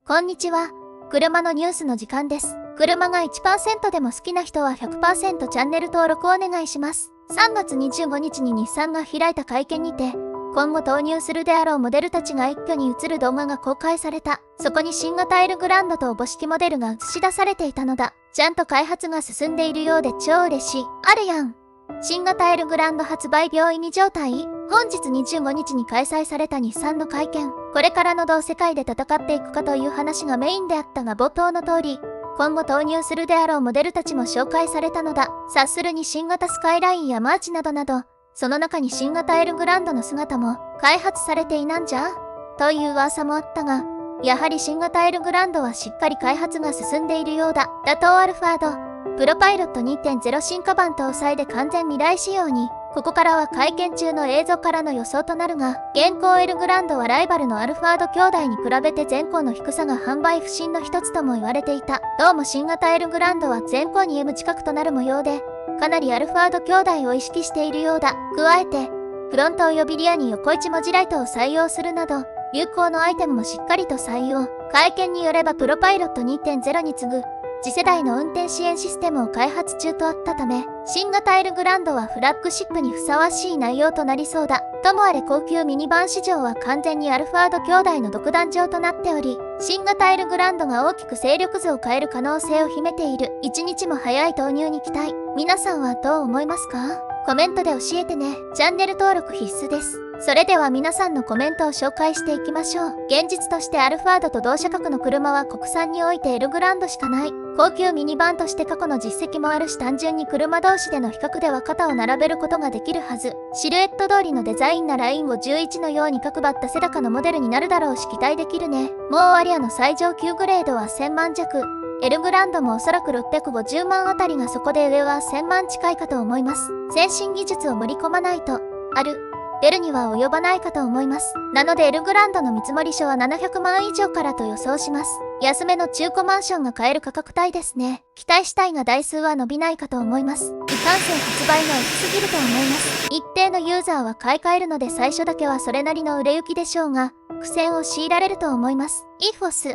こんにちは。車のニュースの時間です。車が 1% でも好きな人は 100% チャンネル登録お願いします。3月25日に日産が開いた会見にて、今後投入するであろうモデルたちが一挙に映る動画が公開された。そこに新型エルグランドとおぼしきモデルが映し出されていたのだ。ちゃんと開発が進んでいるようで超嬉しい。あるやん。新型エルグランド発売秒意味状態。本日25日に開催された日産の会見。これからのどう世界で戦っていくかという話がメインであったが、冒頭の通り、今後投入するであろうモデルたちも紹介されたのだ。察するに新型スカイラインやマーチなどなど、その中に新型エルグランドの姿も開発されていなんじゃという噂もあったが、やはり新型エルグランドはしっかり開発が進んでいるようだ。打倒アルファードプロパイロット 2.0 進化版搭載で完全未来仕様に。ここからは会見中の映像からの予想となるが、現行エルグランドはライバルのアルファード兄弟に比べて前後の低さが販売不振の一つとも言われていた。どうも新型エルグランドは前後に M 近くとなる模様で、かなりアルファード兄弟を意識しているようだ。加えて、フロント及びリアに横一文字ライトを採用するなど、有効のアイテムもしっかりと採用。会見によればプロパイロット 2.0 に次ぐ次世代の運転支援システムを開発中とあったため、新型エルグランドはフラッグシップにふさわしい内容となりそうだ。ともあれ高級ミニバン市場は完全にアルファード兄弟の独壇場となっており、新型エルグランドが大きく勢力図を変える可能性を秘めている。一日も早い投入に期待。皆さんはどう思いますか？コメントで教えてね。チャンネル登録必須です。それでは皆さんのコメントを紹介していきましょう。現実としてアルファードと同車格の車は国産においてエルグランドしかない。高級ミニバンとして過去の実績もあるし、単純に車同士での比較では肩を並べることができるはず。シルエット通りのデザインなラインを11のように角張った背高のモデルになるだろうし期待できるね。もうアリアの最上級グレードは1000万弱。エルグランドもおそらく650万あたりがそこで上は1000万近いかと思います。先進技術を盛り込まないと、ベルには及ばないかと思います。なのでエルグランドの見積書は700万以上からと予想します。安めの中古マンションが買える価格帯ですね。期待したいが台数は伸びないかと思います。いかんせん発売が遅すぎると思います。一定のユーザーは買い替えるので最初だけはそれなりの売れ行きでしょうが、苦戦を強いられると思います。イフォス、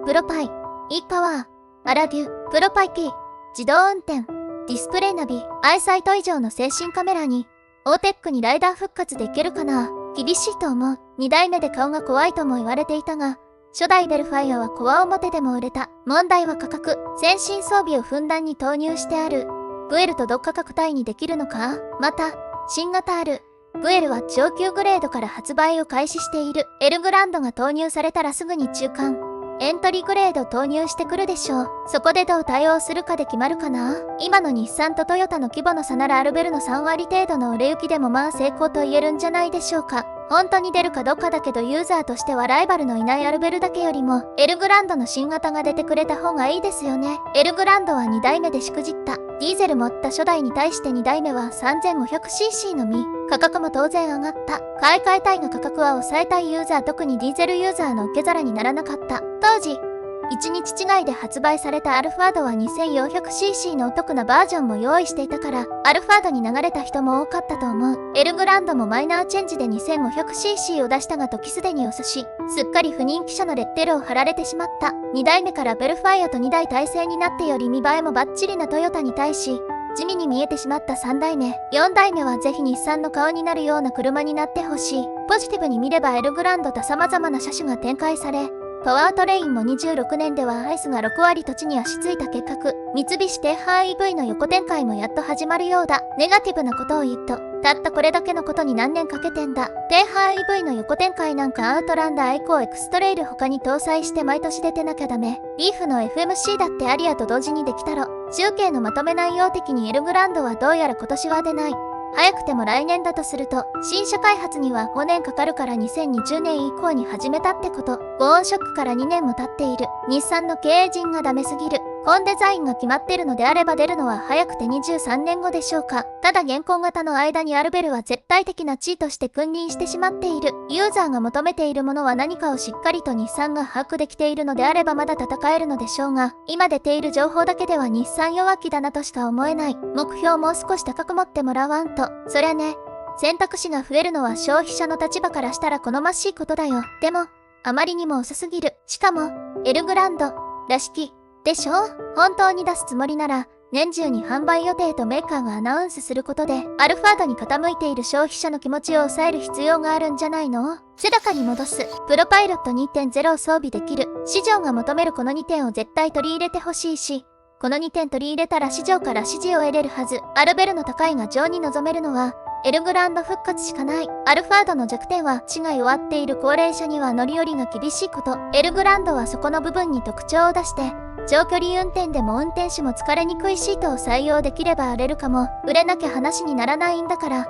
プロパイ、イパワー、アラデュ、プロパイ P、自動運転、ディスプレイナビ、アイサイト以上の最新カメラに、オーテックにライダー復活でいけるかな？厳しいと思う。2代目で顔が怖いとも言われていたが、初代ベルファイアはコア表でも売れた。問題は価格。先進装備をふんだんに投入してあるブエルと同価格帯にできるのか？また、新型ブエルは上級グレードから発売を開始している。エルグランドが投入されたらすぐに中間エントリーグレード投入してくるでしょう。そこでどう対応するかで決まるかな。今の日産とトヨタの規模の差ならアルベルの3割程度の売れ行きでもまあ成功と言えるんじゃないでしょうか。本当に出るかどうかだけどユーザーとしてはライバルのいないアルベルだけよりもエルグランドの新型が出てくれた方がいいですよね。エルグランドは2代目でしくじった。ディーゼル持った初代に対して2代目は 3500cc のみ。価格も当然上がった。買い替えたいが価格は抑えたいユーザー、特にディーゼルユーザーの受け皿にならなかった。当時1日違いで発売されたアルファードは 2400cc のお得なバージョンも用意していたから、アルファードに流れた人も多かったと思う。エルグランドもマイナーチェンジで 2500cc を出したが時すでに遅し、すっかり不人気車のレッテルを貼られてしまった。2代目からベルファイアと2台体制になってより見栄えもバッチリなトヨタに対し、地味に見えてしまった3代目、4代目はぜひ日産の顔になるような車になってほしい。ポジティブに見ればエルグランドと様々な車種が展開され、パワートレインも26年ではアイスが6割土地に足ついた結核、三菱低ハ EV の横展開もやっと始まるようだ。ネガティブなことを言うと、たったこれだけのことに何年かけてんだ。低ハ EV の横展開なんかアウトランダー、アイコー、エクストレイル他に搭載して毎年出てなきゃダメ。リーフの FMC だってアリアと同時にできたろ。中継のまとめ内容的にエルグランドはどうやら今年は出ない。早くても来年だとすると、新車開発には5年かかるから2020年以降に始めたってこと。ゴーンショックから2年も経っている。日産の経営陣がダメすぎる。本デザインが決まってるのであれば出るのは早くて23年後でしょうか。ただ現行型の間にアルベルは絶対的な地位として君臨してしまっている。ユーザーが求めているものは何かをしっかりと日産が把握できているのであればまだ戦えるのでしょうが、今出ている情報だけでは日産弱気だなとしか思えない。目標をもう少し高く持ってもらわんと。そりゃね、選択肢が増えるのは消費者の立場からしたら好ましいことだよ。でもあまりにも遅すぎる。しかも、エルグランドらしき、でしょ？本当に出すつもりなら、年中に販売予定とメーカーがアナウンスすることで、アルファードに傾いている消費者の気持ちを抑える必要があるんじゃないの？背高に戻す。プロパイロット 2.0 を装備できる。市場が求めるこの2点を絶対取り入れてほしいし、この2点取り入れたら市場から支持を得れるはず。アルベルの高いが上に望めるのは、エルグランド復活しかない。アルファードの弱点は血が弱っている高齢者には乗り降りが厳しいこと。エルグランドはそこの部分に特徴を出して、長距離運転でも運転手も疲れにくいシートを採用できれば売れるかも。売れなきゃ話にならないんだから。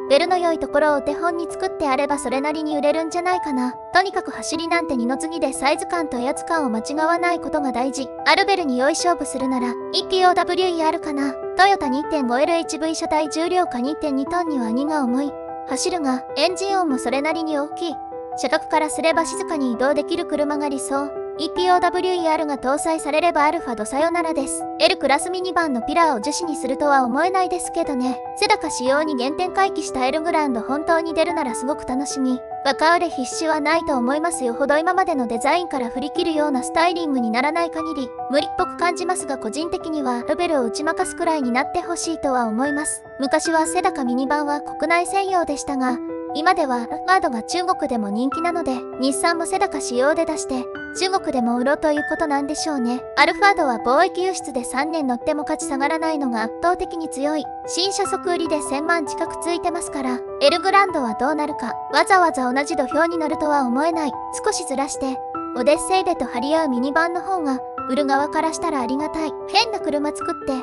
ベルの良いところを手本に作ってあればそれなりに売れるんじゃないかな。とにかく走りなんて二の次でサイズ感と威圧感を間違わないことが大事。アルベルに良い勝負するなら EPOWE かな。トヨタ 2.5LHV 車体重量下 2.2 トンには荷が重い。走るがエンジン音もそれなりに大きい。車格からすれば静かに移動できる車が理想。EPOWER が搭載されればアルファドさよならです。L クラスミニバンのピラーを樹脂にするとは思えないですけどね。セダカ仕様に原点回帰したエルグランド本当に出るならすごく楽しみ。バカ売れ必至はないと思いますよほど今までのデザインから振り切るようなスタイリングにならない限り無理っぽく感じますが個人的にはルベルを打ち負かすくらいになってほしいとは思います。昔はセダカミニバンは国内専用でしたが、今ではアルファードが中国でも人気なので、日産もセダカ仕様で出して、中国でも売ろうということなんでしょうね。アルファードは貿易輸出で3年乗っても価値下がらないのが圧倒的に強い。新車即売りで1000万近くついてますから、エルグランドはどうなるか、わざわざ同じ土俵に乗るとは思えない。少しずらして、オデッセイでと張り合うミニバンの方が、売る側からしたらありがたい。変な車作って、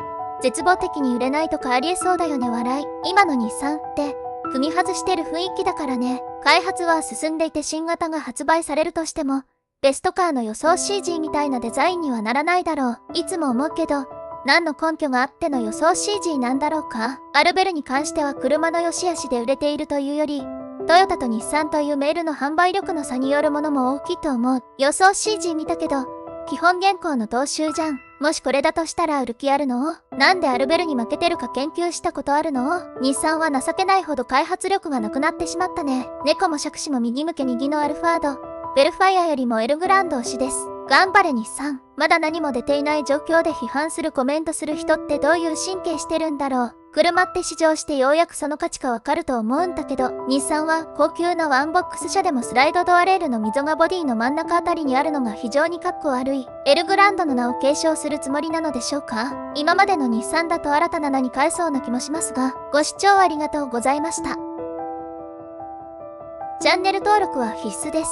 絶望的に売れないとかありえそうだよね笑い。今の日産って、踏み外してる雰囲気だからね。開発は進んでいて新型が発売されるとしても、ベストカーの予想 CG みたいなデザインにはならないだろう。いつも思うけど、何の根拠があっての予想 CG なんだろうか。アルベルに関しては車の良し悪しで売れているというより、トヨタと日産というメールの販売力の差によるものも大きいと思う。予想 CG 見たけど、基本原稿の踏襲じゃん。もしこれだとしたら売る気あるの？なんでアルベルに負けてるか研究したことあるの？日産は情けないほど開発力がなくなってしまったね。猫も杓子も右向け右のアルファード。ベルファイアよりもエルグランド推しです。頑張れ日産。まだ何も出ていない状況で批判するコメントする人ってどういう神経してるんだろう。車って試乗してようやくその価値かわかると思うんだけど、日産は高級なワンボックス車でもスライドドアレールの溝がボディの真ん中あたりにあるのが非常にかっこ悪い。エルグランドの名を継承するつもりなのでしょうか？今までの日産だと新たな名に変えそうな気もしますが、ご視聴ありがとうございました。チャンネル登録は必須です。